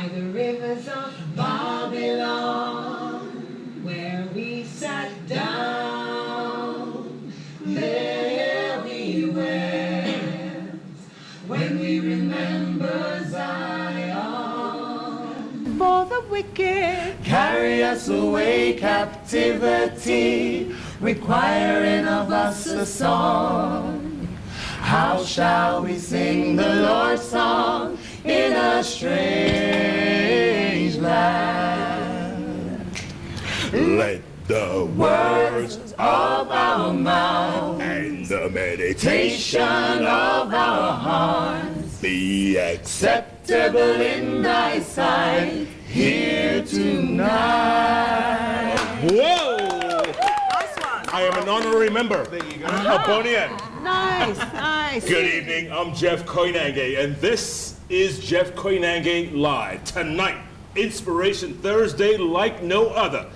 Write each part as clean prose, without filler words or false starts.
by the rivers of Babylon, where we sat down. There we wept when we remember Zion. For the wicked Carry us away captivity, requiring of us a song. How shall we sing the Lord's song in a strange land? Let the words of our mouth and the meditation of our hearts be acceptable in thy sight here tonight. Whoa! I am an honorary member. There you go. of Bonnie M. Nice, nice. Good evening, I'm Jeff Koinange, and this is Jeff Koinange Live. Tonight, Inspiration Thursday like no other.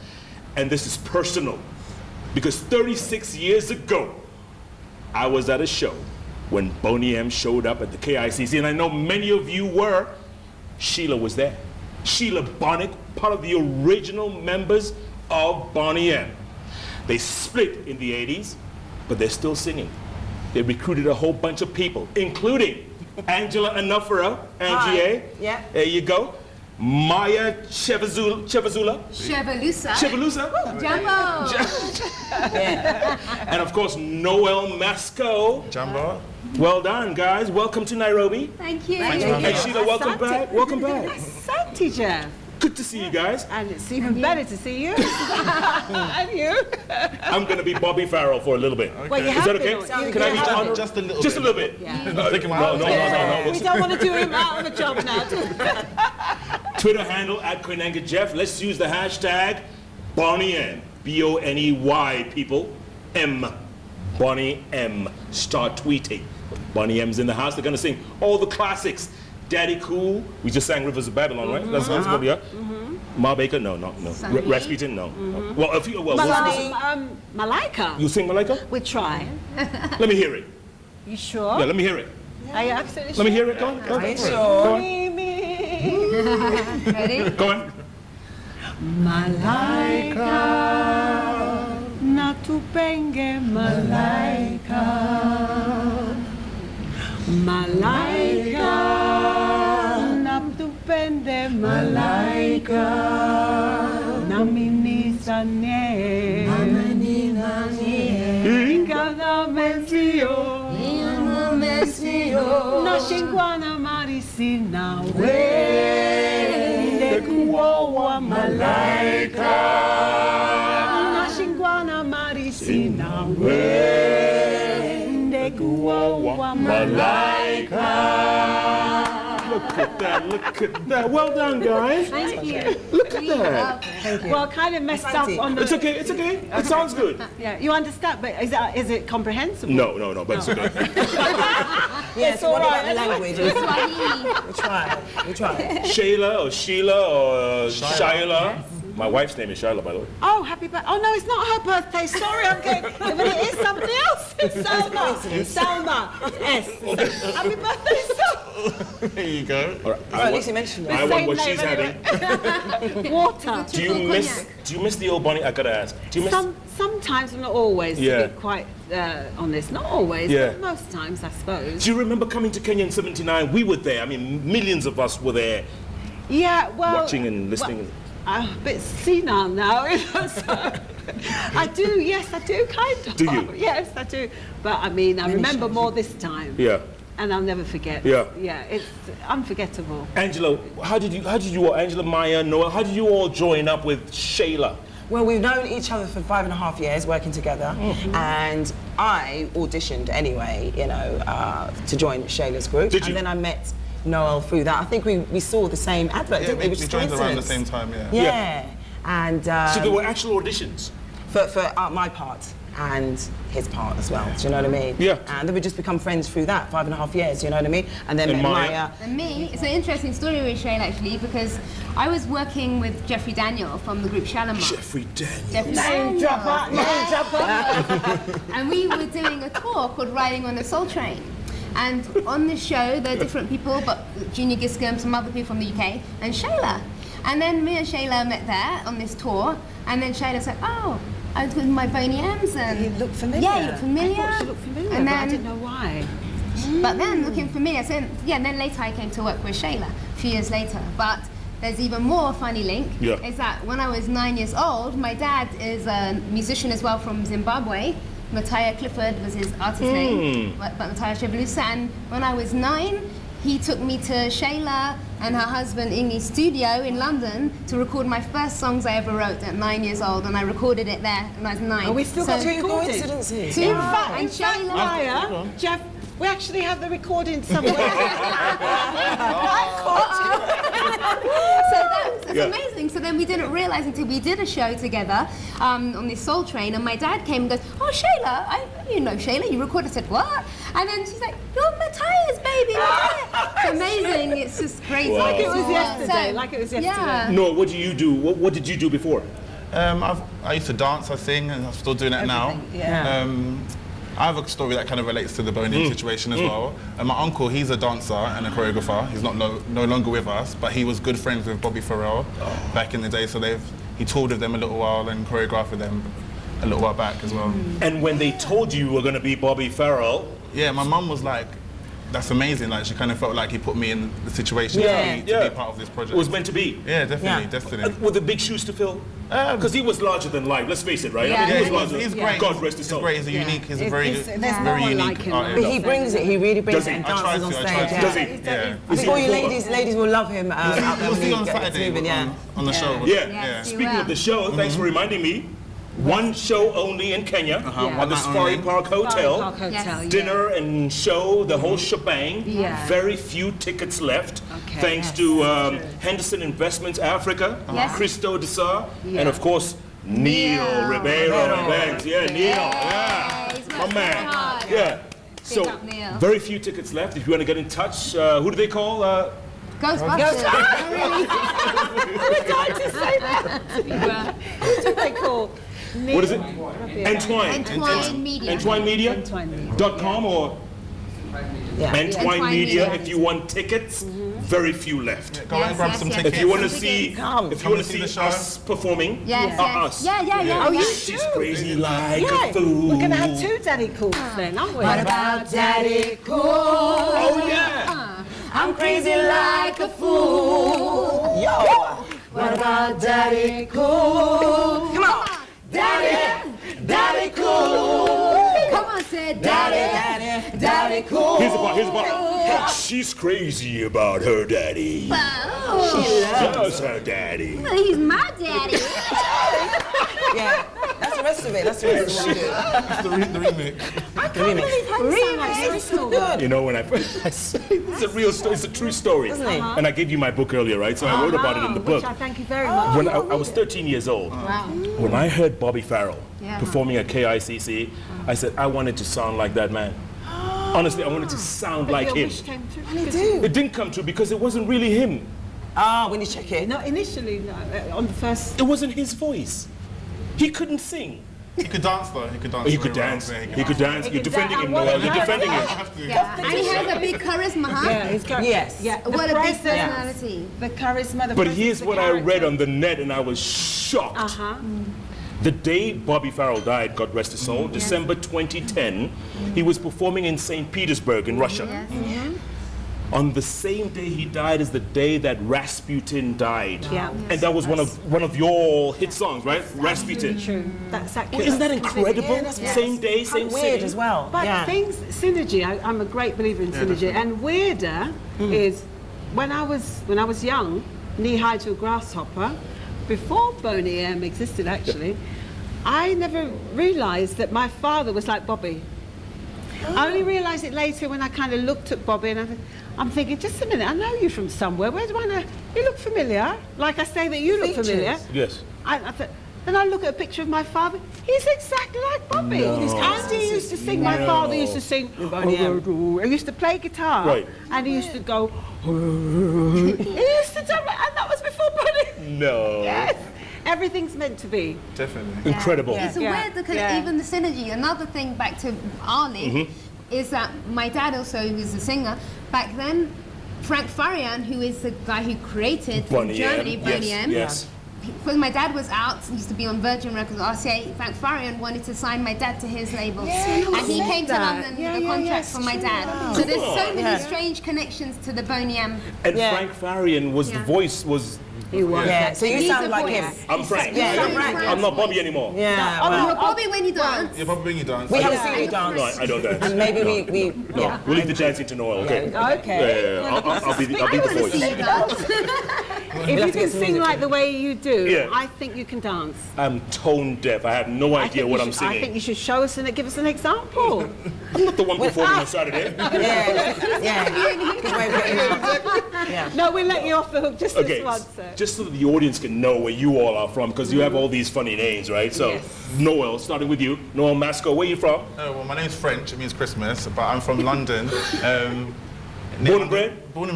And this is personal, because 36 years ago, I was at a show when Bonnie M showed up at the KICC, and I know many of you were. Sheila was there. Sheila Bonnick, part of the original members of Bonnie M. They split in the 80s, but they're still singing. They recruited a whole bunch of people, including Angela Anufera, Angie A. Yeah. There you go. Maya Chevalusa. Jumbo. And of course, Noel Masco. Jumbo. Well done, guys. Welcome to Nairobi. Thank you. And Sheila, welcome back. Welcome back. Asante, Jeff. Good to see you guys. And it's even better to see you. And you. I'm going to be Bobby Farrell for a little bit. Well, you Is have that been okay? on- Can I be have honored? Just a little Just a bit. little bit. Yeah. Not taking my No. We don't want to do him out of a job now. Twitter handle @Koinange Jeff. Let's use the hashtag Bonnie M. BONEY, people. M. Bonnie M. Start tweeting. Bonnie M's in the house. They're going to sing all the classics. Daddy Cool. We just sang Rivers of Babylon, right? That's going to be up. Ma Baker? No. Sunny. Rasputin? No. Well, if you, well, Malaika. you sing Malaika? We try. Let me hear it. You sure? Yeah, let me hear it. Are you absolutely Let me hear it. Go on. Go on. Ready? Go on. Malaika, natupenge malaika, malaika, natupende malaika, naminisane, ingana mensio, nashingwana marisina Kuwa malaika nashingwana marisina wende kuwa malaika. Look at that. Well done, guys. Thank you. Look at that. Well, kind of messed up on the... It's okay. It sounds good. Yeah, you understand, but is it comprehensible? No, but it's okay. Yes, all what about right. the languages? We try. Sheila or Shyla. My wife's name is Shyla, by the way. Oh, happy birthday. Oh, no, it's not her birthday. Sorry, I'm getting... But it is somebody else. It's Salma. S. Happy birthday, Salma. There you go. All right. Well, at least you mentioned it. I want what Same she's name having. Water. Do you miss the old Bonnie? I gotta ask. Do you miss? Sometimes, but not always, Yeah. to be quite honest. Not always, Yeah. but most times, I suppose. Do you remember coming to Kenya in '79? We were there. I mean, millions of us were there, Yeah, well... watching and listening. Well, I'm a bit senile now, so I do, yes, I do, kind of. Do you? Yes, I do. But, I mean, I remember more this time. Yeah. And I'll never forget. Yeah. Yeah, it's unforgettable. Angela, how did you all, Angela, Maya, Noel, how did you all join up with Shayla? Well, we've known each other for 5.5 years, working together, and I auditioned anyway, to join Shayla's group. Did you? And then I met Noel through that. I think we saw the same advert, Yeah, didn't we? we joined around the same time, yeah. Yeah. And So there were actual auditions? for my part and his part as well. Do you know what I mean? Yeah. And then we just become friends through that 5.5 years. You know what I mean? And then And met Maya? Maya. And me, it's an interesting story with Shane actually, because I was working with Jeffrey Daniel from the group Shalimar. Jeffrey Daniel. Jeffrey Name dropper. And we were doing a tour called Riding on the Soul Train. And on the show, there are different people, but Junior Giscombe, some other people from the UK, and Shayla. And then me and Shayla met there on this tour, and then Shayla said, oh, I was with my Boney M's, and You look familiar. yeah, you look familiar. I thought she looked familiar, and but then, I didn't know why. But then looking familiar, so yeah, and then later I came to work with Shayla a few years later. But there's even more funny link, is that when I was 9 years old, my dad is a musician as well from Zimbabwe. Mattia Clifford was his artist name, but Mattia Shevalusa. And when I was 9, he took me to Shayla and her husband Ingi's studio in London to record my first songs I ever wrote at 9 years old, and I recorded it there when I was 9. And we still got to record it. Coincidences. In fact, And Shayla- Maya, Jeff, we actually have the recording somewhere. So that's amazing. So then we didn't realise until we did a show together on this Soul Train, and my dad came and goes, oh, Shayla, you know Shayla, you recorded. I said, what? And then she's like, you're Matthias, baby. It's amazing. It's just crazy. Wow. Like it was yesterday. So, Like it was yesterday. Yeah. No, what do you do? What did you do before? I used to dance, I sing, and I'm still doing it now. Yeah. I have a story that kind of relates to the Boney situation as well. And my uncle, he's a dancer and a choreographer. He's not no longer with us, but he was good friends with Bobby Farrell back in the day. So he toured with them a little while and choreographed with them a little while back as well. And when they told you were going to be Bobby Farrell, Yeah, my mum was like, that's amazing. Like, she kind of felt like he put me in the situation to be part of this project. it was meant to be. Yeah, definitely, Yeah. destiny. Were the big shoes to fill? Because he was larger than life, let's face it, right? Yeah. I mean, he was Yeah, larger. he's great. God rest his He's soul. great. He's a unique. He's a very, There's no very one unique like him. artist. But he brings it. He really brings Does it he? and I try dances on to. I stage. try to. Does he? Yeah. I think all you ladies will love him out there You'll when see he on gets Saturday moving, yeah. on the show. Yeah. Yes, you Speaking will. of the show, thanks for reminding me. One show only in Kenya at the Night Safari only. Park Hotel. Park Hotel, Yes. yeah. Dinner and show, the whole shebang. Yeah. Very few tickets left. Okay. Thanks to Henderson Investments Africa, Yes. Christo Desar, Yeah. and of course Neil Ribeiro events. Yeah, Neil. Yeah, Yeah, he's my worked man. very hard. Yeah. So up, Neil. very few tickets left. If you want to get in touch, who do they call? Ghostbusters. Who do they call? What is it? Entwine. Entwine Media. Entwine Media. Entwine Media. .com or Yeah. Entwine Entwine Media. Media. If you want tickets, very few left. Go and grab some tickets. If you want to see, Come. if you want to to see see the show. us performing, Yes, yes. us. Yeah. Oh, you She's crazy like Yeah, a fool. we're going to have 2 daddy calls then, aren't we? What about Daddy Cool? Oh yeah. I'm crazy like a fool. Yo. What about Daddy Cool? Come on. Daddy Cool. Come on, said Daddy. Daddy Cool. Here's the part. She's crazy about her daddy. Oh, Loves her daddy. he's my daddy. Yeah. That's the rest of it. That's the rest of it. That's the remix. Remix. So good. You know, when I say it's a real story, it's a true story. Isn't it? And I gave you my book earlier, right? So I wrote about it in the book. Which I thank you very much. When I was 13 years old, when I heard Bobby Farrell Yeah. performing at KICC, I said, I wanted to sound like that man. Honestly, I wanted to sound like Your him. wish came true. And he do. It didn't come true because it wasn't really him. When you check it. No, initially, no, on the first. It wasn't his voice. He couldn't sing. He could dance though. He could dance. He could very well. dance. Yeah, He could dance. You're defending him, Noel. You're defending him. Yeah. And he has a big charisma, huh? Yeah, he's got. Yes. Yeah, the What a big presence, personality. the charisma, the But presence, here's the what I read character. on the net, and I was shocked. Uh-huh. The day Bobby Farrell died, God rest his soul, December 2010, he was performing in St. Petersburg in Russia. Yes. On the same day he died is the day that Rasputin died. Yeah. And that was one of your hit songs, right? Rasputin. True. That's Well, isn't that incredible? Yeah, that's Same day, same And weird city. as well. But Yeah. synergy. I'm a great believer in synergy. And weirder is when I was young, knee high to a grasshopper, before Boney M existed actually, I never realised that my father was like Bobby. I only realised it later when I kind of looked at Bobby and I'm thinking, just a minute, I know you from somewhere. Where do I know? You look familiar. Like I say that you look Features. familiar. Yes. Then I look at a picture of my father. He's exactly like Bobby. And he used to sing. My father used to sing. He used to play guitar. Right. And he used to go. He used to do it, and that was before Bobby. No. Yes. Everything's meant to be. Definitely. Incredible. It's Yeah. weird because Yeah. even the synergy, another thing back to Ali, is that my dad also, who's a singer, back then, Frank Farian, who is the guy who created in Germany, Boney M. Yes. When my dad was out, he used to be on Virgin Records, RCA, Frank Farian wanted to sign my dad to his label. And he came to London with a contract from my dad. Wow. So there's so many strange connections to the Boney M. And Frank Farian was the voice, was... He was. Yeah, so you He's sound the like voice. him. I'm Frank. Yeah, I'm not Bobby anymore. Yeah, Oh, well, you're Bobby when you dance. Yeah, probably when you dance. we haven't seen you dance. No, I don't dance. And maybe we No, we'll leave the dancing to Noel, okay? Okay. Yeah, I'll be the voice. If you can sing like the way you do, Yeah. I think you can dance. I'm tone deaf. I have no idea what I'm I think singing. you should show us and give us an example. I'm not the one performing on Saturday. Good way of getting out. No, we'll let you off the hook just Okay, this once, sir. just so that the audience can know where you all are from, because you have all these funny names, right? So, Yes. Noel, starting with you. Noel Masco, where are you from? Oh, well, my name's French. It means Christmas, but I'm from London. Born and bred? Born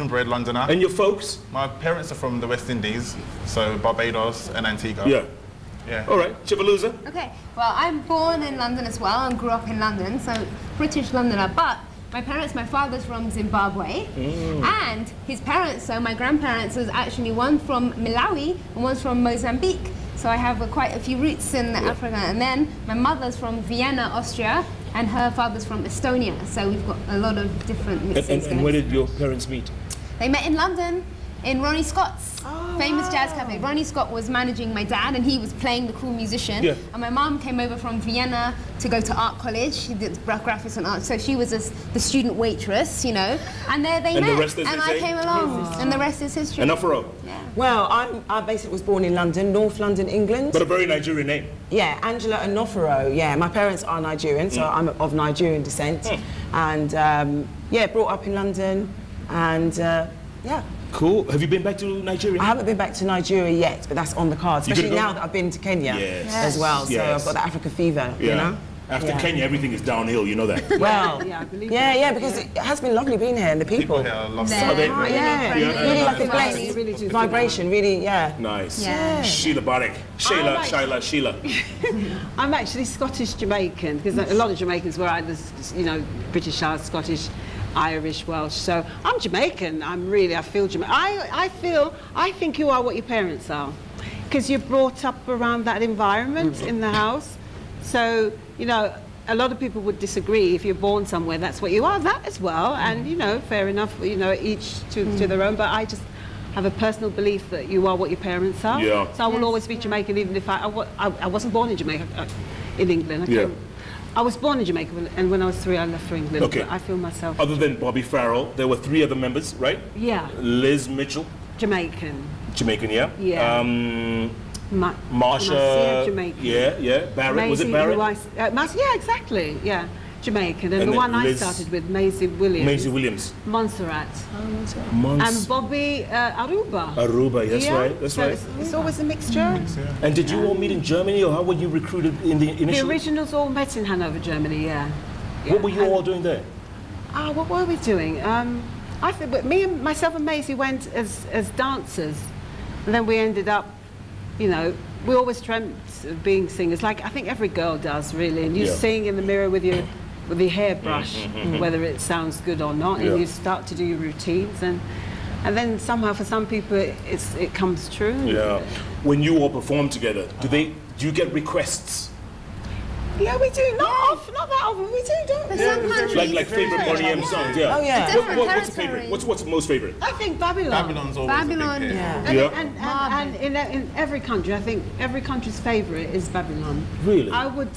and bred Londoner. And your folks? My parents are from the West Indies, so Barbados and Antigua. Yeah. Yeah. All right, Chivalooza. Okay, well, I'm born in London as well and grew up in London, so British Londoner. But my father's from Zimbabwe, and his parents, so my grandparents, was actually one from Malawi and one's from Mozambique. So I have quite a few roots in Africa. And then my mother's from Vienna, Austria, and her father's from Estonia. So we've got a lot of different mixes. And where did your parents meet? They met in London, in Ronnie Scott's famous jazz cafe. Ronnie Scott was managing my dad, and he was playing the cool musician. Yeah. And my mum came over from Vienna to go to art college. She did graphics and art, so she was the student waitress, you know. And there they met, the rest, as and they I say? came along, and the rest is history. Enough for all. Yeah. Well, I basically was born in London, North London, England. But a very Nigerian name. Yeah, Angela Onoforo. Yeah, my parents are Nigerian, so I'm of Nigerian descent. And brought up in London, and yeah. Cool. Have you been back to Nigeria? I haven't been back to Nigeria yet, but that's on the cards, You're especially gonna go? now that I've been to Kenya Yes. as well. So Yes. I've got the Africa fever, you know? After Yeah. Kenya, everything is downhill, you know that. Well, Yeah, I believe yeah, because it has been lovely being here and the people. People here are lost. They're they- really Yeah, friendly. really like a Really blessed really do. vibration, really, yeah. Nice. Yeah. Sheila Barak. Sheila. I'm actually Scottish Jamaican, because a lot of Jamaicans were either, you know, British, Scottish, Irish, Welsh. So I'm Jamaican. I feel Jamaican. I think you are what your parents are, because you're brought up around that environment in the house. So, you know, a lot of people would disagree. If you're born somewhere, that's what you are. That as well. And, you know, fair enough, you know, each to their own. But I just have a personal belief that you are what your parents are. Yeah. So I will always be Jamaican, even if I wasn't born in Jamaica, in England. Yeah. I was born in Jamaica, and when I was 3, I left for England. Okay. But I feel myself Other than Bobby Farrell, there were 3 other members, right? yeah, Liz Mitchell, Jamaican. Jamaican, yeah? Yeah. Marsha, Marcia, Jamaican. yeah. Barrett, was it Barrett? Yeah, exactly. Yeah, Jamaican, and And the then one I Liz- started with, Maisie Williams. Maisie Williams. Montserrat. Mons- And Bobby Aruba. Aruba, that's Yeah, right, that's so right. It's always a mixture. And did you all meet in Germany, or how were you recruited in the The initial? originals all met in Hanover, Germany. Yeah. What were you all doing there? What were we doing? I think myself and Maisie went as dancers, and then we ended up, you know, we always dreamt of being singers. Like I think every girl does, really. And you Yeah. sing in the mirror with your hairbrush, whether it sounds good or not, Yeah. and you start to do your routines, and then somehow for some people it comes true. Yeah. When you all perform together, do you get requests? Yeah, we do. Not that often. We do, don't we? Some countries, Like favorite Boney M songs, yeah. Oh, yeah. Different What's the territory. favorite? What's the most favorite? I think Babylon. Babylon's always Babylon, a big hit. Yeah. Yeah. And in every country, I think every country's favourite is Babylon. Really? I would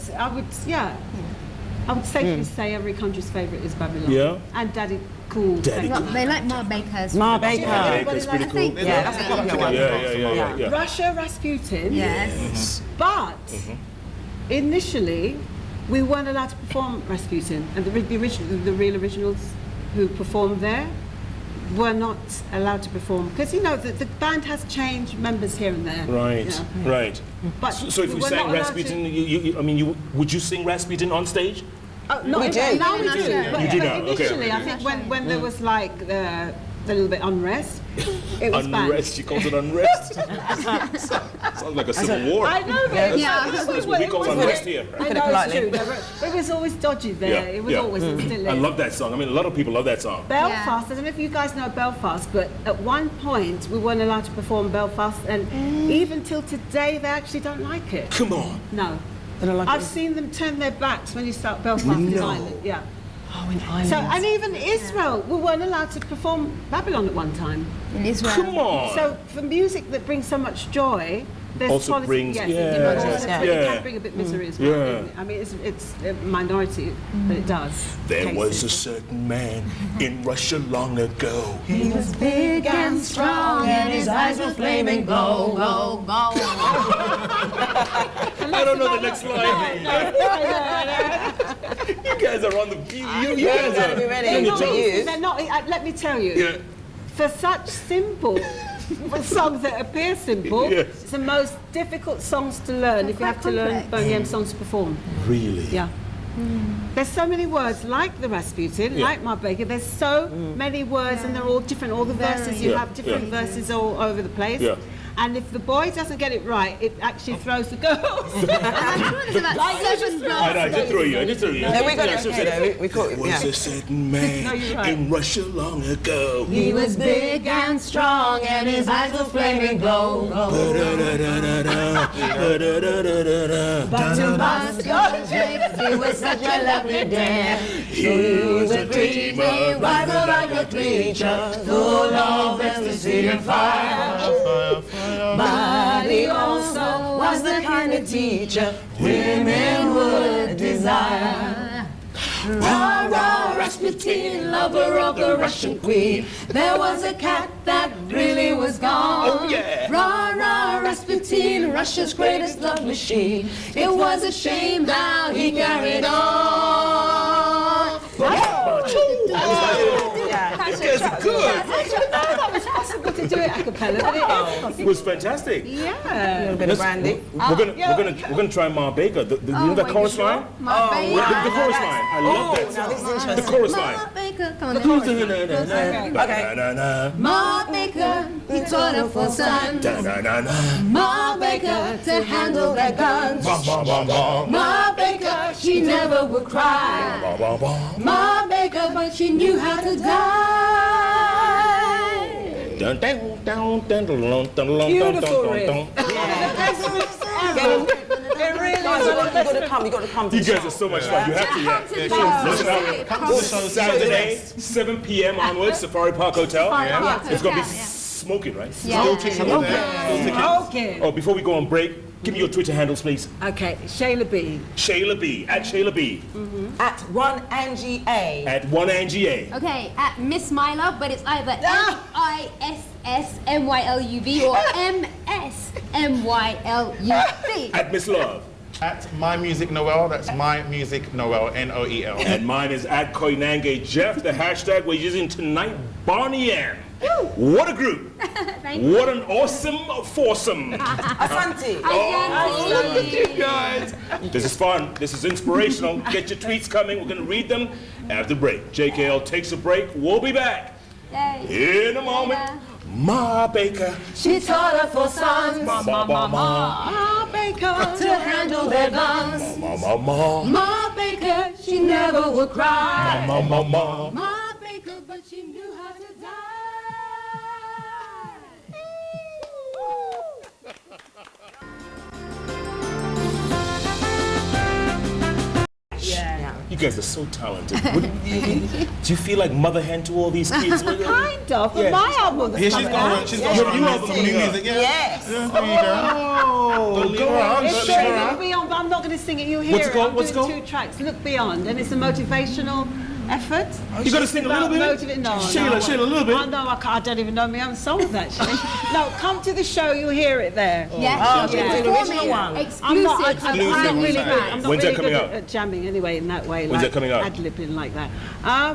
safely say every country's favourite is Babylon. Yeah? And Daddy Cool. Daddy No, they like Ma Baker's. Ma Baker. Yeah, it's pretty I cool. think, Yeah, that's a popular one. Yeah. Russia Rasputin. Yes. But initially, we weren't allowed to perform Rasputin, and the real originals who performed there were not allowed to perform, because you know the band has changed members here and there. Right, you know. right. But So if we were sang not allowed Rasputin, would you sing Rasputin on stage? Oh, no, We do. Now we do. Yeah. But, You do but now, okay. initially, I think when there was like a little bit unrest. It was Unrest, she calls it unrest. Sounds like a civil war. I know, but Yeah. That's what we call unrest here. I know it's true. It was always dodgy there. It was always and still I is. love that song. I mean, a lot of people love that song. Belfast, I don't know if you guys know Belfast, but at one point we weren't allowed to perform Belfast, and even till today they actually don't like it. Come on. No. They don't like I've it. seen them turn their backs when you start Belfast in No. Ireland. Yeah. Oh, in Ireland. So, and even Israel, we weren't allowed to perform Babylon at one time. In Israel. Come on. So for music that brings so much joy, there's Also politics, brings- yes, yeah, it does, yeah. but it yeah. can bring a bit misery as well. Yeah. I mean, it's a minority, but it does. There was a Cases. certain man in Russia long ago. He was big and strong, and his eyes were flaming gold. Go, go. I don't know the next line. You guys are on the beat. You guys better are. be ready. They're on the not toe. easy, they're not, let me tell you, Yeah. for such simple songs that appear simple, Yes. it's the most difficult songs to learn if you have to learn complex. Boney M songs to perform. Really? Yeah. There's so many words like the Rasputin, Yeah. like my Baker. There's so many words, and they're all different. All the verses, you Yeah, have different yeah. verses all over the place. Yeah. And if the boy doesn't get it right, it actually throws the girls. And I'm sure there's about 7 girls. I know, I did throw you. I did throw you. No, we got Yeah, it so- okay though. We caught it. There was Yeah. a certain man No, you're right. in Russia long ago. He was big and strong, and his eyes were flaming gold. But to Moscow, it was such a lovely day. He was a dreamer, rival like a creature, full of ecstasy and fire. But he also was the kind of teacher women would desire. Rah, rah, Rasputin, lover of the Russian queen. There was a cat that really was gone. Oh, yeah. Rah, rah, Rasputin, Russia's greatest love machine. It was a shame how he carried on. You guys are good. I didn't know that was possible to do it a cappella, but it is It possible. was fantastic. Yeah. Bit of brandy. We're gonna try Ma Baker. You know that chorus line? My baker. The chorus line. I love that Now this is song. The interesting. chorus line. Ma Baker. Come on, The then. chorus Okay. Ma Baker, he taught her for son. Ma Baker to handle their guns. Ma Baker, she never would cry. Ma Baker, but she knew how to die. Beautiful riff. It really is. You got to come to You the guys show. are so much fun. You have to, Come to the yeah. show. Listen up. Come to the show. Saturday, 7 p.m. onwards, Safari Park Hotel. Park It's gonna be Hotel, yeah. smoking, right? Yeah. Okay. Oh, before we go on break, give me your Twitter handles, please. Okay, Shayla B. Shayla B, at Shayla B, At 1 Angie A. at 1ANGA. Okay, at Miss My Love, but it's either MISSMYLUV or MSMYLUV. At Miss Love. At My Music Noel, that's My Music Noel, Noel. And mine is at Koinange Jeff. The hashtag we're using tonight, Bonnie M. What a group. Thank you. What an awesome foursome. Asante. Oh, look at you guys. This is fun. This is inspirational. Get your tweets coming. We're going to read them after the break. JKL takes a break. We'll be back Yay. in a moment. Ma Baker. She taught her for sons Ma, ma, ma, ma. Ah, Baker. to handle their guns. Ma, ma, ma. Ma Baker, she never would cry. Ma, ma, ma. Ma Baker, but she knew how to die. Yeah. You guys are so talented. Do you feel like mother hen to all these kids? Kind of, but Yeah. my album was Yeah, she's coming got out. her, she's got Yeah, her you own have the new music. music, yeah. Yes. Yeah, there you go. Oh, Don't leave her out, It's don't leave her true, out. Look Beyond, but I'm not going to sing it. You'll hear What's it it. called? I'm What's it doing called? 2 tracks. Look Beyond, and it's a motivational effort. You got to sing a little bit? No, Shayla, no. Shayla, a little bit. Oh, no, I don't even know my own songs, actually. No, come to the show, you'll hear it there. Yeah, she'll yeah. be The original performing one. I'm not, exclusive. I'm not really good. I'm not When's really that coming good out? at jamming anyway in that way. When's that coming out? Ad-libbing like that.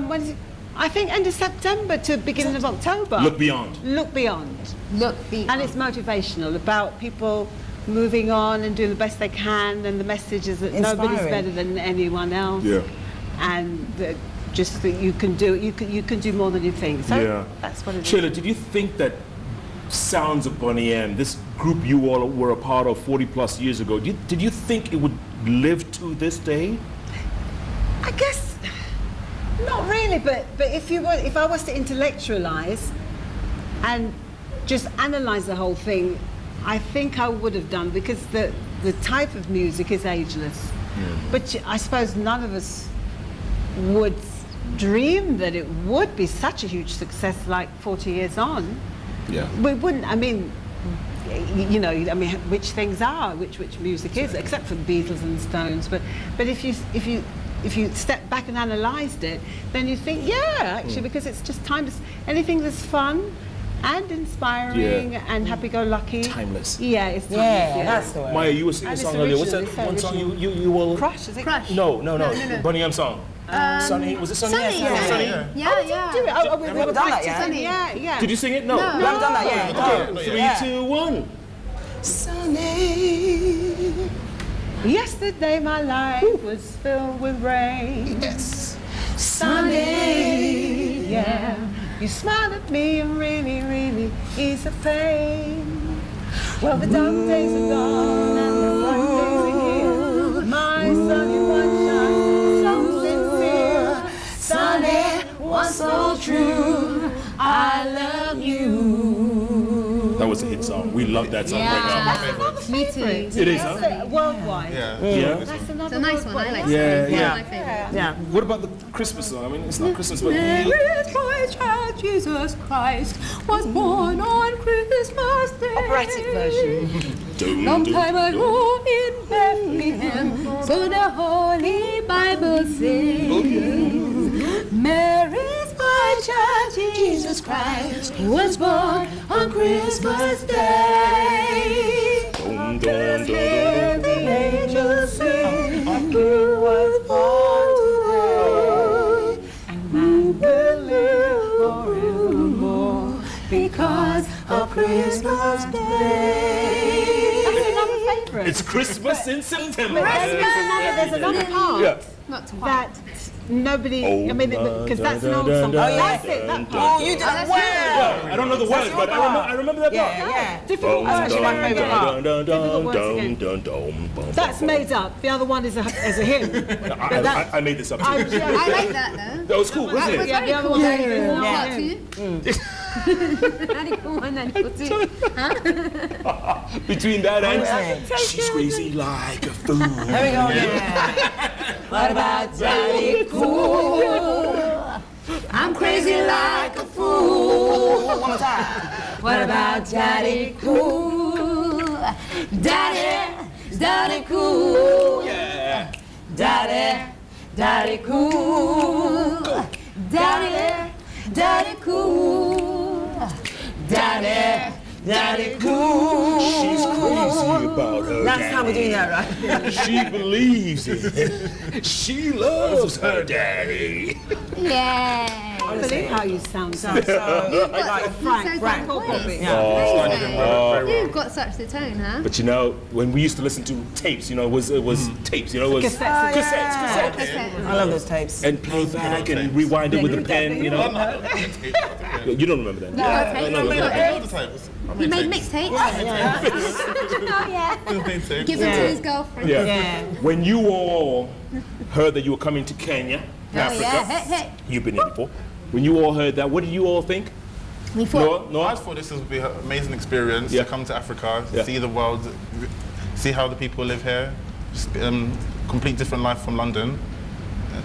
When is it? I think end of September to beginning of October. Look Beyond. Look Beyond. Look, be And it's motivational about people moving on and doing the best they can, and the message is that nobody's Inspiring. better than anyone else. Yeah. And just that you can do more than you think. So that's what it is. Sheila, did you think that Sounds of Bonnie M, this group you all were a part of 40 plus years ago, did you think it would live to this day? I guess not really, but if I was to intellectualize and just analyze the whole thing, I think I would have done, because the type of music is ageless. But I suppose none of us would dream that it would be such a huge success like 40 years on. Yeah. We wouldn't, I mean, which things are, which music is, except for the Beatles and Stones. But if you step back and analysed it, then you think, actually, because it's just timeless. Anything that's fun and inspiring and happy-go-lucky. Timeless. Yeah, it's timeless. Yeah, that's the word. Maya, you were singing a song earlier. What's that one song you will... Crush, is it? Crush. No. Bonnie M song. Sunny, was it Sunny? Sunny, Sunny? yeah. Do it. We haven't done that yet. Sunny. Yeah. Did you sing it? No. We haven't done that yet. Okay, 3, 2, 1. Sunny. Yesterday my life was filled with rain. Yes. Sunny, yeah. You smiled at me and really, really eased the pain. Well, the dark days are gone and the bright days are here. My sunny one shines so sincere. Sunny, was so true. I love you. That was a hit song. We love that song right now. Me too. It is, huh? Worldwide. Yeah. That's another It's a nice one. I like Yeah, it. yeah. My favorite. Yeah. What about the Christmas song? I mean, it's not Christmas, but... Mary, my child, Jesus Christ, was born on Christmas Day. Operatic version. Long time ago in Bethlehem, so the Holy Bible says. Mary's my child, Jesus Christ, was born on Christmas Day. Dun, dun, dun, dun, The angels sing, He was born today, and man will live forevermore because of Christmas Day. That's another favourite. It's Christmas in September. There's another part Yeah. Not too that nobody, I mean, because that's an old song. Oh, yeah. That's it, that Oh, part. you did that's well. Yeah, I don't know the words, but I remember that part. Yeah. Difficult That's words. actually my favourite part. Difficult words again. That's made up. The other one is a hymn. I made this up too. I'm I joking. like that though. That was cool, wasn't it? Yeah, the other one is Part two. Radical 1, radical 2. Between that and Yeah. she's crazy like a fool. There we go. Yeah. What about Daddy Cool? I'm crazy like a fool. One more time. What about Daddy Cool? Daddy Cool. Yeah. Daddy Cool. Daddy Cool. Daddy Cool. She's crazy about her That's daddy. how we're doing that, right? She believes it. She loves her daddy. Yeah. I believe how you sound. So, like, Frank. Frank. Yeah. Oh. You've got such the tone, huh? But you know, when we used to listen to tapes, you know, it was tapes, you know, it was Cassettes. cassettes. I love those tapes. And play back and rewind it with a pen, you know. You don't remember that? He made mixtapes. Oh yeah. Give them to his girlfriend. Yeah. When you all heard that you were coming to Kenya, Africa, yeah. Hey. you've been here before. When you all heard that, what did you all think? We thought. No, I thought this would be an amazing experience Yeah. to come to Africa, Yeah. see the world, see how the people live here, just, complete different life from London.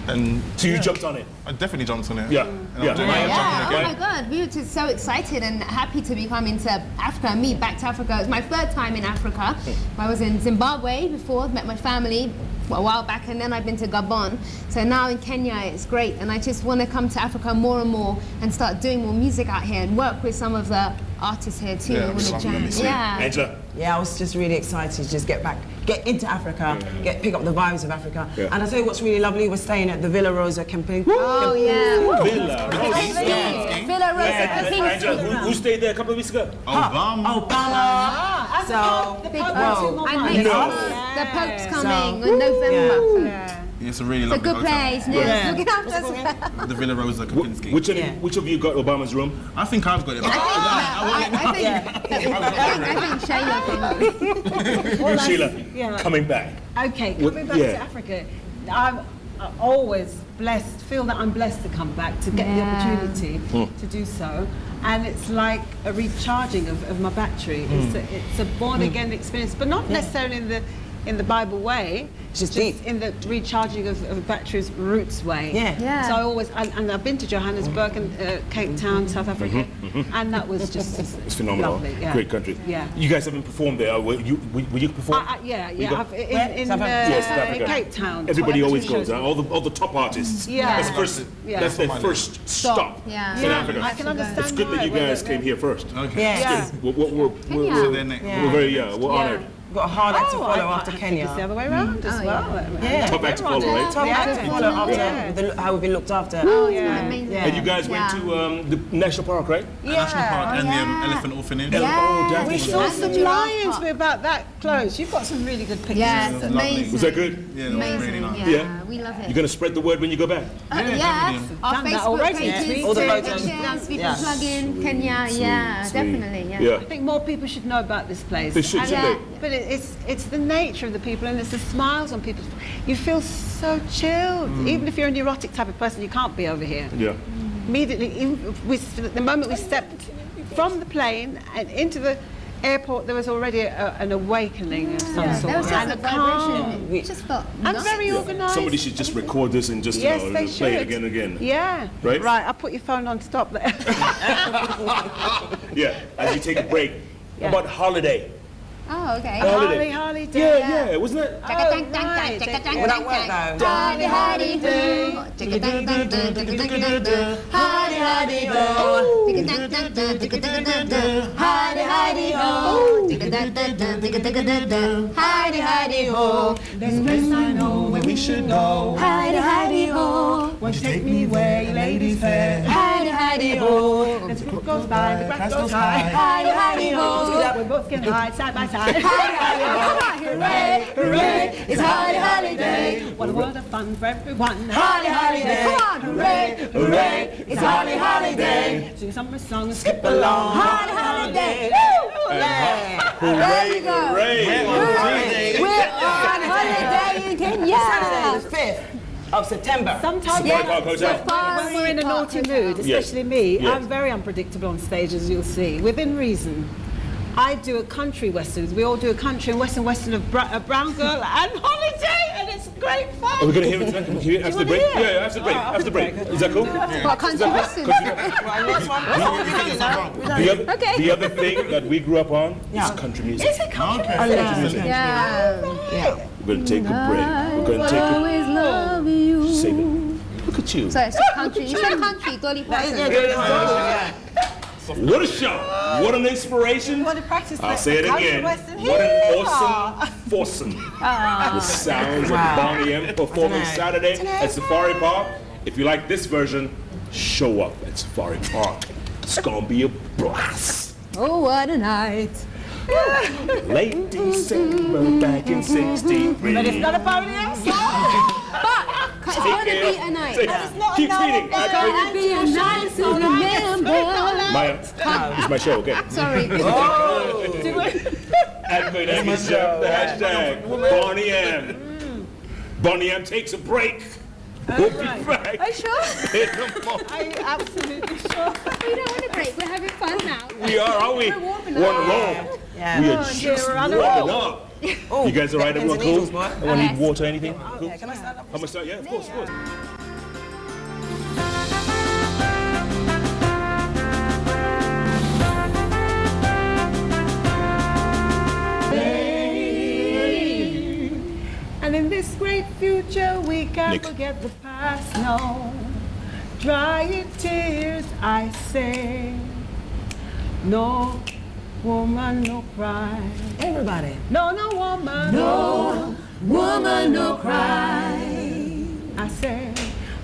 And so you jumped on it. I definitely jumped on it. Yeah. And Yeah. I'm doing it, Yeah. Oh jumping my again. God, we were just so excited and happy to be coming to Africa and me back to Africa. It was my third time in Africa. I was in Zimbabwe before, met my family a while back, and then I've been to Gabon. So now in Kenya, it's great, and I just want to come to Africa more and more and start doing more music out here and work with some of the artists here too. Yeah, I want to it's jam. lovely. Yeah. Angela. Yeah, I was just really excited to just get back, get into Africa, pick up the vibes of Africa. Yeah. And I tell you what's really lovely, we're staying at the Villa Rosa camping. Oh yeah. Villa. Villa Rosa, Angela, who stayed there a couple of weeks ago? So, Big whoa. and next No. month, the Pope's coming in November. Yeah. It's a really It's a lovely good hotel. place. No, Yeah. looking after us. The Villa Rosa Kapinski. Which of you got Obama's room? I think I've got it. I think Shayla came up. Sheila, yeah. coming back. Okay, What- coming back yeah. to Africa, I'm always blessed, feel that I'm blessed to come back, to get the opportunity to do so. And it's like a recharging of my battery. It's a born-again experience, but not necessarily in the Bible way, Just deep. in the recharging of a battery's roots way. Yeah. Yeah. So I always, and I've been to Johannesburg and Cape Town, South Africa, and that was just It's phenomenal. lovely, yeah. Great country. Yeah. You guys haven't performed there. Will you perform? Yeah, We got- I've, in South Africa? Yes, South Africa. Cape Town. Everybody always Two goes. shows. All the top artists. Yeah. That's their first stop Yeah. in Africa. I can understand It's good that you why, guys why- came here first. Okay. Yeah. We're So then next. Yeah. we're very we're honored. Got a hard act to follow I after think Kenya. it's the other way around as well. Yeah. Top act to follow, right? Top Yeah. act to follow after Yeah. how we've been looked after. Oh, Yeah. amazing. Yeah. And you guys went to the national park, right? The National Park and the Elephant Orphanage. Yeah. Oh, We definitely. saw And the some giraffe lions. park. We're about that close. You've got some really good pictures. Yes, was amazing. lovely. Was that good? Yeah, that was Amazing. really nice. Yeah, Yeah. we love it. You're gonna spread the word when you go back. Yes, definitely. our Done that Facebook already. pages, Yeah. All the pictures, photos. people Yeah. plug in Kenya. Yeah, Sweet. definitely. Yeah. Yeah. I think more people should know about this place. They should, And, shouldn't they? But it's the nature of the people, and it's the smiles on people's. You feel so chilled. Even if you're a neurotic type of person, you can't be over here. Yeah. Immediately, the moment we stepped from the plane and into the airport, there was already an awakening of some sort. There was just And a a calm. vibration. It just felt I'm nice. very organised. Somebody should just record this and just Yes, they play it should. again and again. Yeah. Right? Right. I'll put your phone on stop there. Yeah. As you take a break. Yeah. About holiday. Oh, okay. Holiday. Harley Yeah, day. yeah, wasn't it? Right. Would that work though? Hardy, hardy, ho. Hardy, hardy, ho. Hardy, hardy, ho. Hardy, hardy, ho. There's a place I know where we should go. Hardy, hardy, ho. Won't you take me where you ladies fair? Hardy, hardy, ho. As the brook goes by, the grass goes high. Hardy, hardy, ho. We're both getting high, side by side. Hooray, hooray, it's Hardy Holiday. What a world of fun for everyone. Hardy Holiday. Come on, hooray, hooray, it's Hardy Holiday. Sing summer songs, skip along. Hardy Holiday. Hooray, you go. hooray. We're on holiday in Kenya. Saturday the 5th of September. Sometimes Safari Park Hotel. when we're in a naughty mood, Yes. especially me, Yes. I'm very unpredictable on stage, as you'll see, within reason. I do a country western. We all do a country and western of a brown girl and holiday, and it's great fun. Are we going to hear it tonight? Can we hear it after the break? wanna hear it? Yeah, after the break. After the break. Is that cool? What country western? Right, next one. The other thing that we grew up on is country music. Is it country? I love music. Yeah. We're going to take a break. We're going to take a Always love you. save it. Look at you. So it's country. You said country, Dolly Parton. Yeah. What a show. What an inspiration. Want to practice I'll say it country again. western What an here? awesome foursome. The sounds of Bonnie M performing Saturday at Safari Park. If you like this version, show up at Safari Park. It's gonna be a blast. Oh, what a night. Late December back in '63. But it's not a party outside. It's gonna be a night. Keep tweeting. It's gonna be a night to remember. Maya, it's my show, okay? Sorry. At Koinange Chef, the hashtag Bonnie M. Bonnie M takes a break. We'll be back. Are you sure? In the morning. Are you absolutely sure? We don't want to break. We're having fun now. We are, aren't we? We're warming We're on up. a roll. Yeah. We are just we're on a warming roll. up. You guys all right? pins Everyone and cool? needles, boy. Everyone need water, anything? Cool? Yeah, can I stand up? I'm gonna start. Yeah, of course, of course. And in this great future, we can't Nick. forget the past. No, dry your tears, I say. No woman, no cry. Everybody. No, no woman, no Woman, no cry. I say,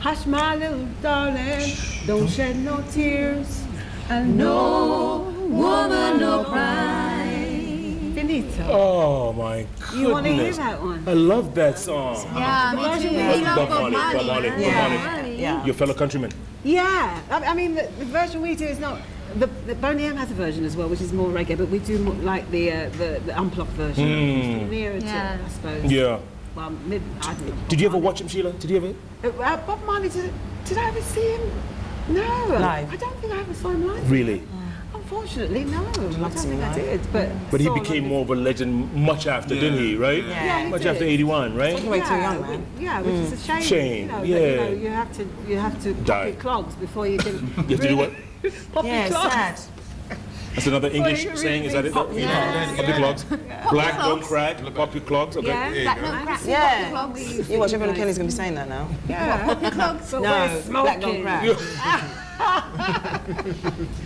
hush, my little darling, don't shed no tears. And no Woman, no cry. Didn't Bonito. Oh my goodness. You want to hear that one? I love that song. Yeah, me too. We love Bob Marley. Yeah. Your fellow countrymen. Yeah, I mean the version we do is not. The Boney M has a version as well, which is more reggae, but we do more like the unplugged version. It's nearer to, I suppose. Yeah. Well, maybe, I don't know. Did you ever watch him, Sheila? Did you ever? Bob Marley, did I ever see him? No. Live? I don't think I ever saw him live. Really? Unfortunately, no. I don't to see think him I live? did. But He saw became him. more of a legend much after, didn't he? Right? Yeah, he Much did. after '81, right? Way too young, man. Yeah, which is a shame. Shame, You know, yeah. But, you have to pop Die. your clogs before you can. You have to do what? Pop Yeah, your clogs. sad. That's another English you saying. Is that it? Yeah. Pop your clogs. Black don't crack. Pop your clogs. Okay. Yeah. Black don't crack. Yeah. Clogs. You watch, everyone in Kenny's going to be saying that now. Yeah. Clogs. But No, we're black don't smoking. crack.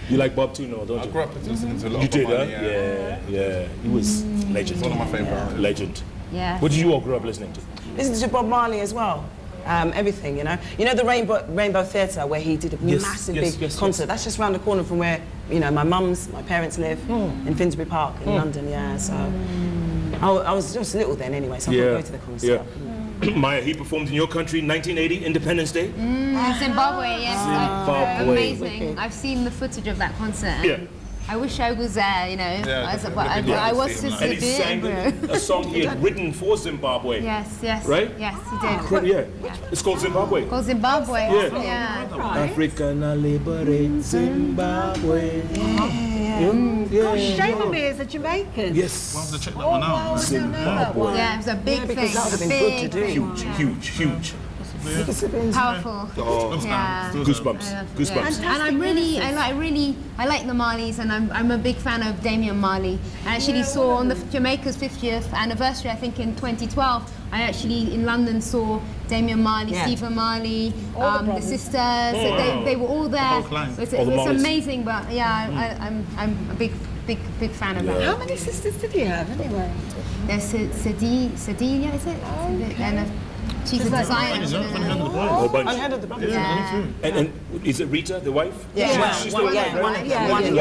You like Bob too, no? Don't I you? grew up listening to a lot You of did, Bob huh? Marley, Yeah. He was legend. One of my favourite. Legend. Yeah. What did you all grow up listening to? Listen to Bob Marley as well. Everything, you know. You know the Rainbow Theatre where he did a massive big concert. That's just round the corner from where my parents live in Finsbury Park in London. Yeah, so I was just little then anyway, so I couldn't go to the concert. Maya, he performed in your country, 1980, Independence Day. Zimbabwe, yes. Zimbabwe. Amazing. I've seen the footage of that concert. And Yeah. I wish I was there, Yeah, I was see him just And a he sang bit. a song he had written for Zimbabwe. Yes. Right? Yes, he did. Yeah. It's called Zimbabwe. Called Zimbabwe. Yeah. Africa now liberate Zimbabwe. Shame on me as a Jamaican. Yes. I'll have to check that one out. Zimbabwe. Yeah, it was a big thing. because that would have been big good to do. thing. Huge. Powerful. Oh, Yeah. goosebumps. Goosebumps. And I like the Marleys, and I'm a big fan of Damian Marley. I actually saw on the Jamaica's 50th anniversary, I think in 2012, I actually in London saw Damian Marley, Yeah. Stephen Marley, the sisters. They were all there. whole clan. It's All the Marleys. amazing, but yeah, I'm a big fan of that. How many sisters did he have anyway? There's Cedilia, is it? And she's a designer. Oh, bunch. Unheard of the Brothers. Yeah. And is it Rita, the wife? Yeah, She's one- still alive, right? one- One yeah, of one- them.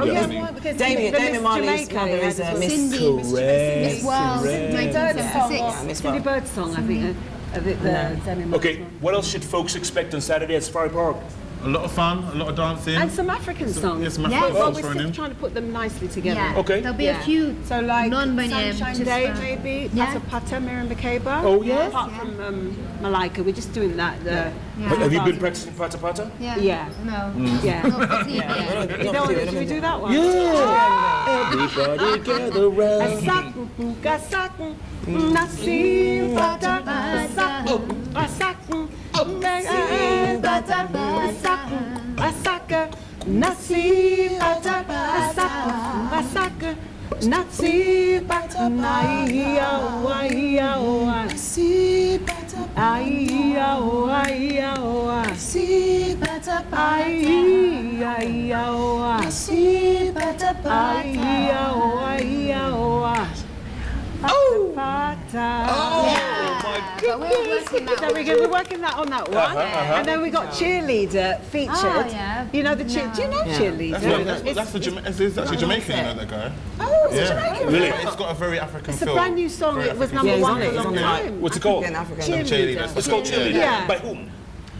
Oh, Yeah. yeah, because Damien the Miss Marley's Jamaica mother is had a Miss. Cindy, Correct. Miss World, Correct. 1976. Miss Cindy World. Bird's song, I think. Damian Marley's Okay, song. what else should folks expect on Saturday at Safari Park? A lot of fun, a lot of dancing. And some African songs. Yes, my Yeah. friends Well, are we're thrown still in. trying to put them nicely together. Yeah. Okay. There'll be Yeah. a few So like non-Boney Sunshine Day maybe, Yeah. Pata Pata, Miriam Makeba. Oh, yeah? Apart from Malika, we're just doing that. Have you been practicing Pata Pata? Yeah. No. Yeah. Not for yet. You don't, should we do that one? Everybody gather round. Asaku, gasaku, nasi, pata, asaku, asaku, asaku, asaka, nasi, pata, asaku, asaka, nasi, pata, aiya, aiya, nasi, pata, aiya, aiya, nasi, pata, aiya, aiya, nasi, pata, aiya, aiya, oh, pata. But we're working that So one. we're working that on that one, and then we got cheerleader featured. Oh, yeah. You know the cheer. Do you know cheerleader? That's actually Jamaican, you know, that guy. Oh, it's Yeah. Jamaican. Really? It's got a very African It's a feel. brand new song. Very It was African number Yeah, one he's for a on long it, he's on it. time. What's it called? African. Cheerleader. It's called Cheerleader. Yeah. By whom?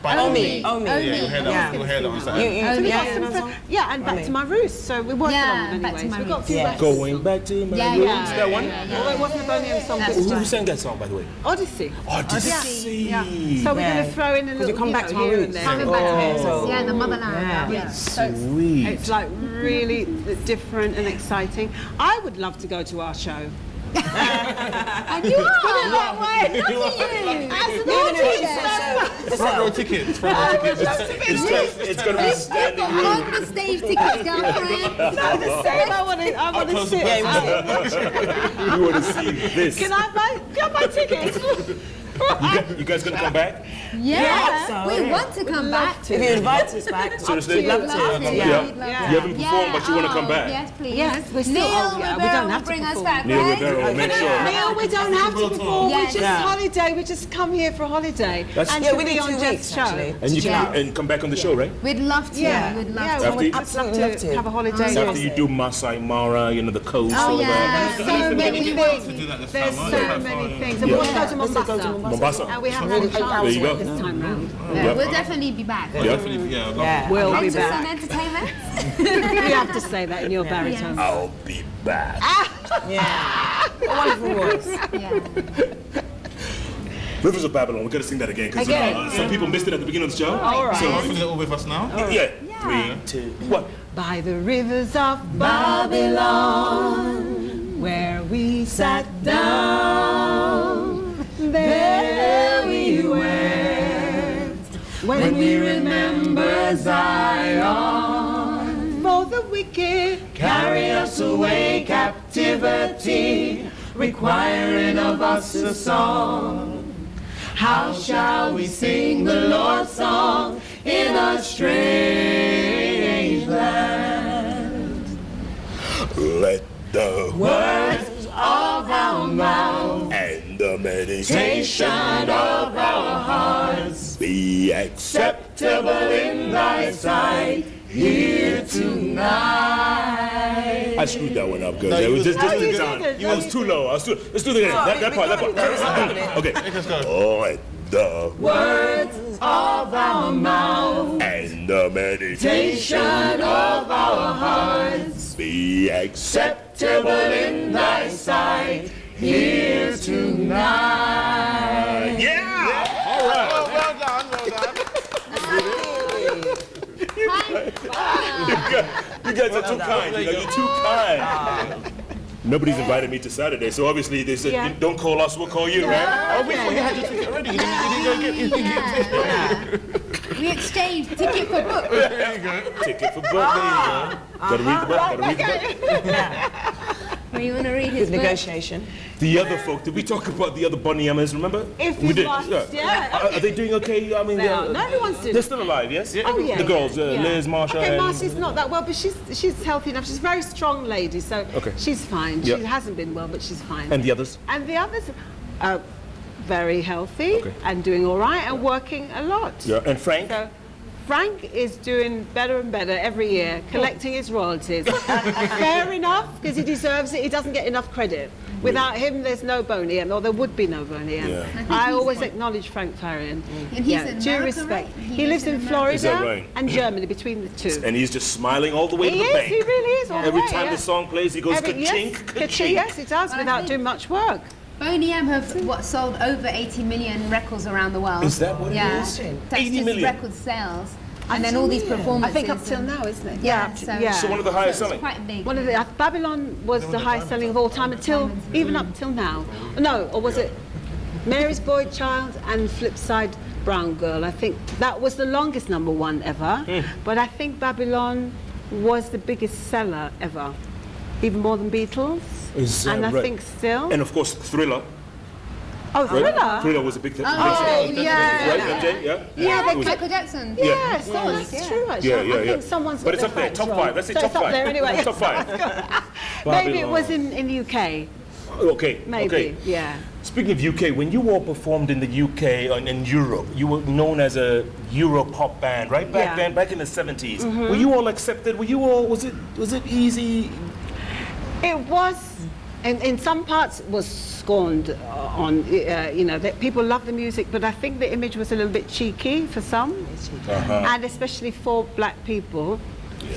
By Omi. Yeah, you'll hear that. You'll hear that on You, Saturday. So we got yeah, some another song? yeah, and Back to My Roots. So we're working Yeah, on them Back to anyway. My So we've got a few Roots. records. Going back to my Yeah, roots. yeah, That one? Well, it wasn't a Boney song, but Who sang that song, by the way? Odyssey. Odyssey. Yeah. So we're Yeah. going to throw in a little, come back to my here and roots. there. Coming back to it. Oh. Yeah, the motherland. Yeah. So it's- Sweet. It's like really different and exciting. I would love to go to our show. And you are that way. Look at you. Front row tickets. Front row tickets. It's going to be standing room. On the stage tickets, girlfriend. I want to sit. You want to see this. Can I buy tickets? You guys gonna come back? Yeah, we want to come back. If you invite us back, Seriously? we'd love Love to. to. Yeah. We'd love You to. haven't performed, but you want to come back. Yes, please. Yes, we're still- Neil oh, yeah, we Rivera don't have will to bring us perform. back, Neil right? Rivera will make sure. Neil, we don't have to perform. Yes. We just Yeah. holiday. We just come here for a holiday. That's- and Yeah, to we be need on 2 Jeff's weeks, show. actually. And you Yeah. can and come back on the show, right? We'd love to. Yeah, We'd love yeah, to. we After would you- love Absolutely to love to. have a holiday. After yes. you do Masai Mara, you know, the coast, Oh, all yeah. that. So many things. There's so many things. And we want to go to Mombasa. Mombasa. And we haven't Really had a chance There you go. this time round. Yeah, we'll definitely be back. Definitely, yeah. Yeah. We'll be Ventus and back. Entertainment. You have to say that in your baritone. I'll be back. Yeah. A wonderful voice. Yeah. Rivers of Babylon. We're gonna sing that again because Again. some people missed it at the beginning of the show. All right. So, Sing it all with us now. yeah. 3, 2, 1. By the rivers of Babylon, where we sat down, there we wept, when we remember Zion. For the wicked carry us away captivity, requiring of us a song. How shall we sing the Lord's song in a strange land? Let the Words of our mouth and the meditation of our hearts be acceptable in thy sight here tonight. I screwed that one up, good. No, It was just No, you the sound. didn't. It was too low. Let's do it again. That part. Okay. Let's go. Let the Words of our mouth, and the meditation of our hearts, be acceptable in thy sight here tonight. Yeah! All right. Well done, well done. You guys are too kind. You know, you're too kind. Nobody's invited me to Saturday, so obviously they said, Yeah. don't call us, we'll call you, right? Oh, we thought you had your ticket already. You didn't go get your ticket. We exchanged ticket for book. There you go. Ticket for book, there you go. Gotta read the book, gotta read the book. Where you want to read his Good book? negotiation. The other folk, did we talk about the other Bonnie Emmers, remember? If we you did. must, yeah. Are they doing okay? I mean, They are. No, everyone's doing they're still alive, yes? Oh, yeah. The girls, yeah. Liz, Marsha, Okay, and... Marcy's not that well, but she's healthy enough. She's a very strong lady, so Okay. she's fine. Yep. She hasn't been well, but she's fine. And the others? And the others are very healthy Okay. and doing all right and working a lot. Yeah. And Frank? So Frank is doing better and better every year, collecting his royalties. Fair enough, because he deserves it. He doesn't get enough credit. Without him, there's no Boney M, or there would be no Boney M. Yeah. I always acknowledge Frank Farian. And he's in due America, respect. right? He lives in Is that Florida right? and Germany, between the two. And he's just smiling all the way He to the is, bank. he really is. All the Every way, time yeah. the song plays, he goes Every- ka-chink, yes, ka-chink. yes, he does, I without think- doing much work. Boney M have sold over 80 million records around the world. Is that what it yeah. is? That's 80 just million? record sales. And then all these performances. I think up till now, isn't it? Yeah, so- yeah. So one of the highest So it's selling. quite big. One of the Babylon was the highest selling of all time until even up till now. No, or was it Mary's Boy Child and Flipside Brown Girl? I think that was the longest #1 ever. But I think Babylon was the biggest seller ever, even more than Beatles. Is that and I right? think still. And of course, Thriller. Oh, Right? Thriller. Thriller was a big thing. Oh, yeah. Right, MJ? Yeah? Yeah, It was- Michael Jackson. Yes, Yeah. that's Yeah. true. Actually, Yeah, I yeah. think someone's. But got it's their up there, facts top wrong. five. Let's say So top it's up five. there anyway. Top five. Maybe it was in the UK. Okay. Maybe, Okay. yeah. Speaking of UK, when you all performed in the UK and in Europe, you were known as a Euro pop band, right? Back Yeah. then, back in the 70s. Were you all accepted? Were you all? Was it easy? It was, in some parts, it was scorned on. You know, that people love the music, but I think the image was a little bit cheeky for some, and especially for black people.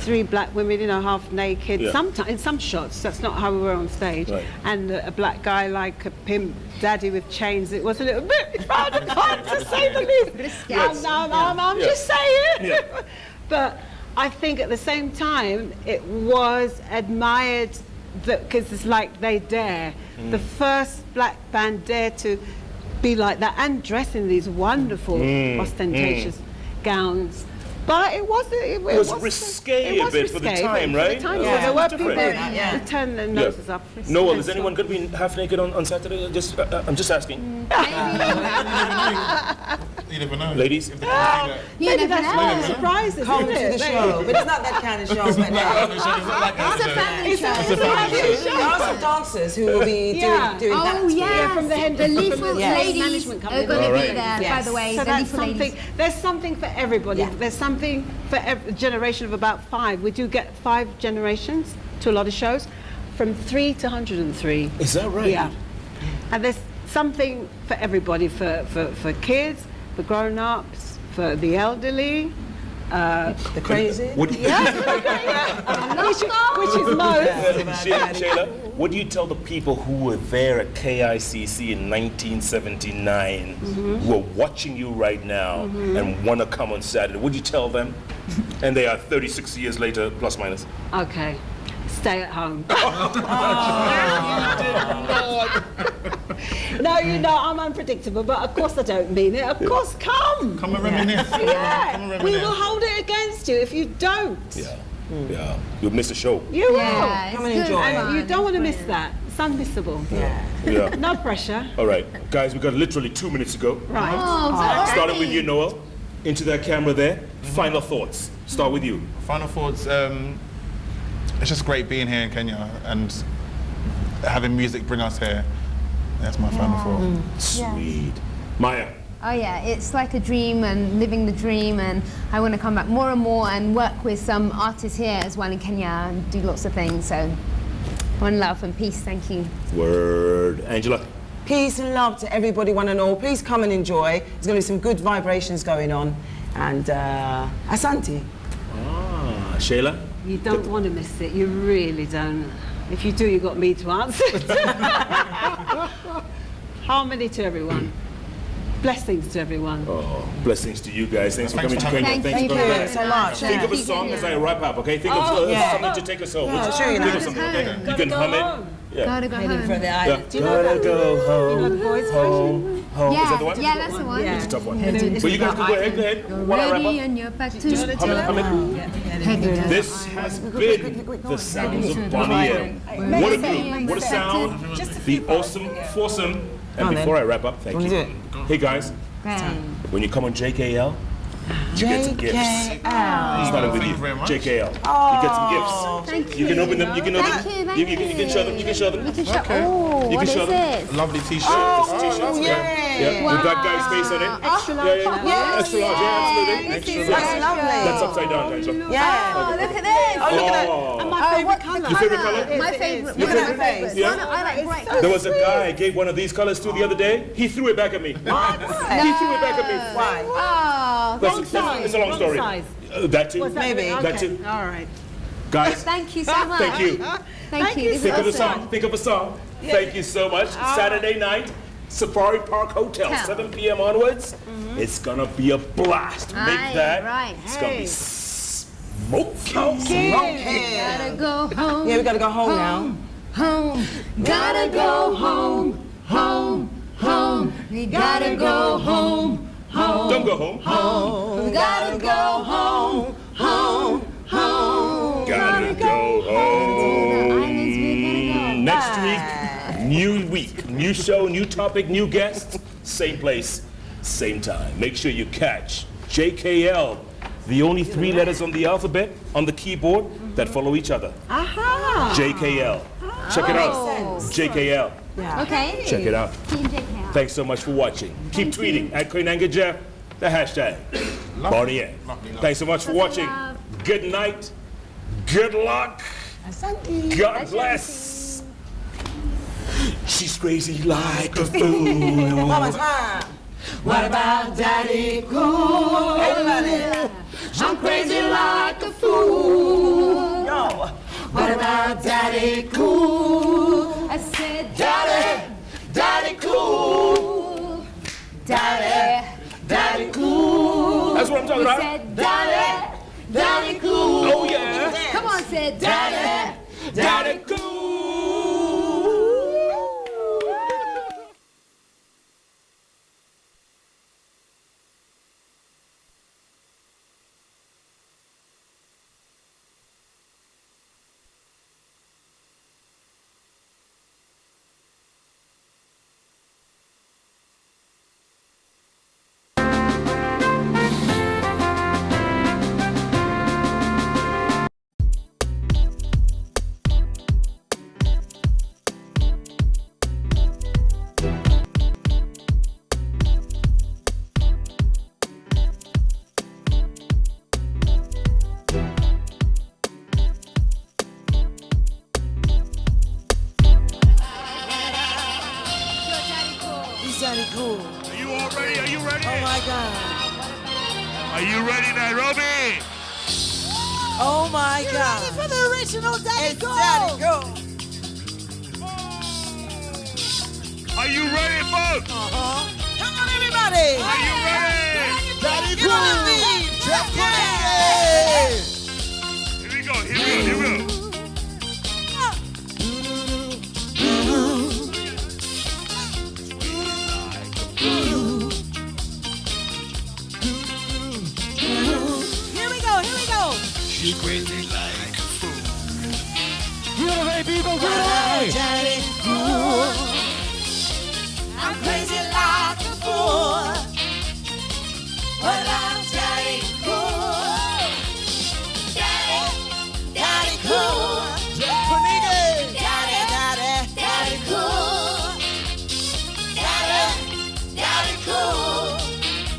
3 black women, you know, half naked. Yeah. Sometimes in some shots, that's not how we were on stage. Right. And a black guy like a pimp daddy with chains. It was a little bit frowned upon, to say the least. Risky. I'm Yeah. just saying. Yeah. But I think at the same time, it was admired because it's like they dare. The first black band dare to be like that and dress in these wonderful, ostentatious gowns. But it wasn't. It was risque it was a bit for the risque time, for right? the time, Yeah. so there were Different. people who turned their noses up. Noel, is anyone going to be half naked on Saturday? Just, I'm just asking. You never know. Ladies? If they can do that. Maybe that's one of the surprises, Come isn't to it? the show, but it's not that kind of show. But It's a family show. there are some dancers who will be Yeah. doing that. Oh yeah, from the the Henderson- Lethal from the ladies management are company. going to All be right. there. By Yes. the way, So the that's Lethal something. ladies. There's something for everybody. Yeah. There's something for a generation of about 5. We do get 5 generations to a lot of shows, from 3 to 103. Is that right? Yeah. And there's something for everybody, for kids, for grown-ups, for the elderly. The crazy. What, Which is most. Shayla, what do you tell the people who were there at KICC in 1979, who are watching you right now and want to come on Saturday? What do you tell them? And they are 36 years later, plus minus. Okay. Stay at home. No, you know, I'm unpredictable, but of course I don't mean it. Of course, come. Come and reminisce. Yeah. Come and We reminisce. will hold it against you if you don't. Yeah. Yeah. You'll miss a show. You will. Yeah, it's Come and good enjoy. fun. And you don't want to miss that. It's unmissable. Yeah. Yeah. No pressure. All right. Guys, we got literally 2 minutes to go. Right. Oh, Starting with you, Noel. Into that camera there. Final thoughts. Start with you. Final thoughts. It's just great being here in Kenya and having music bring us here. That's my final thought. Sweet. Maya. Oh yeah, it's like a dream and living the dream, and I want to come back more and more and work with some artists here as well in Kenya and do lots of things. So, one love and peace. Thank you. Word. Angela. Peace and love to everybody, one and all. Please come and enjoy. There's going to be some good vibrations going on. And Asante. Ah, Shayla. You don't want to miss it. You really don't. If you do, you've got me to answer. Harmony to everyone. Blessings to everyone. Oh, blessings to you guys. Thanks for Thanks coming for to Kenya. having Thanks me. for Thank coming you back. so much. Think of a Yeah. song as I wrap up, okay? Think of something to take us home. Yeah, sure, you Think know. of something, okay? You can hum it. Yeah. Gotta go home. Yeah. Do you know Gotta go home. You know the boys' Home. Home. Is that the one? Yeah, that's the one. Yeah. It's a tough one. It's But you guys can go ahead, While I wrap Ready up. and you're back to Hum it, hum it. This has been the sounds of Bonnie M. What a group, what a sound, the awesome foursome. And before I wrap up, thank Wanna do you. it? Hey guys, when you come on JKL, you get some gifts. Starting with you, Thank you very much. JKL. You get some gifts. Thank you. You can open them. You can open Thank you, them. thank You can show them. You can show them. You can show. Okay. Oh, You what can show is them. this? Lovely t-shirt. T-shirts. yay. Yeah. With that guy's face on it. Extra large. Yeah. Extra large. Yeah, absolutely. This is That's lovely. That's upside down, Angela. Yeah. Oh, look at this. Oh, look at that. Oh. And my favourite colour. Your favorite color? My favorite. Look at my that favorite. face. Yeah. I like bright colors. There was a guy I gave one of these colors to the other day. He threw it back at me. He threw it back at me. Why? Oh, It's a long story. size. That too. Was that Maybe. okay. That too. All right. Guys, thank you so much. thank you. Thank you. This Think of a is awesome. song. Think of a song. Thank you so much. Saturday night, Safari Park Hotel, Hell. 7 p.m. onwards. It's gonna be a blast. Make Aye, that. right. It's gonna be smoky. Gotta go home. Yeah, we gotta go home now. Home. Gotta go home. Home. Home. We gotta go home. Home. Don't go home. We gotta go home. Home. Home. Gotta go The home. islands we're gonna go. Next week, new show, new topic, new guest, same place, same time. Make sure you catch JKL, the only 3 letters on the alphabet on the keyboard that follow each other. Aha. JKL. Check it out. JKL. Okay. Check it out. Team JKL. Thanks so much for watching. Keep tweeting at Koinange Jeff, the hashtag Bonnie M. Thanks so much for watching. Good night. Good luck. God bless. She's crazy like a fool. Mama's time. What about Daddy Cool? Everybody. I'm crazy like a fool. Yo. What about Daddy Cool? I said, Daddy Cool. Daddy Cool. That's what I'm talking about. said, Daddy Cool. Oh, yeah. come on, said, Daddy Cool. Daddy cool. Are you all ready? Are you ready? Oh my God. Are you ready, Nairobi? Oh my God. Ready for the original Daddy It's Cool? Daddy cool. Are you ready, folks? Come on, everybody. Are you ready? Daddy cool. Get on the beat. Here we go, here we go, here we go. Here we go, here we go. She's crazy like a fool. Good away, people, good away! Daddy cool. I'm crazy like a fool. But I'm Daddy cool. Daddy cool. Koinange. Daddy cool. Daddy cool.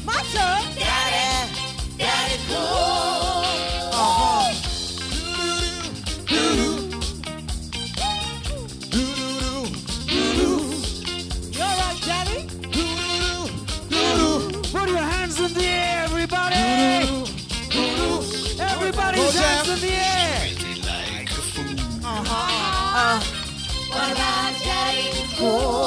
My turn. Daddy cool. You all right, Daddy? Put your hands in the air, everybody! Everybody's hands in the air! What about Daddy cool?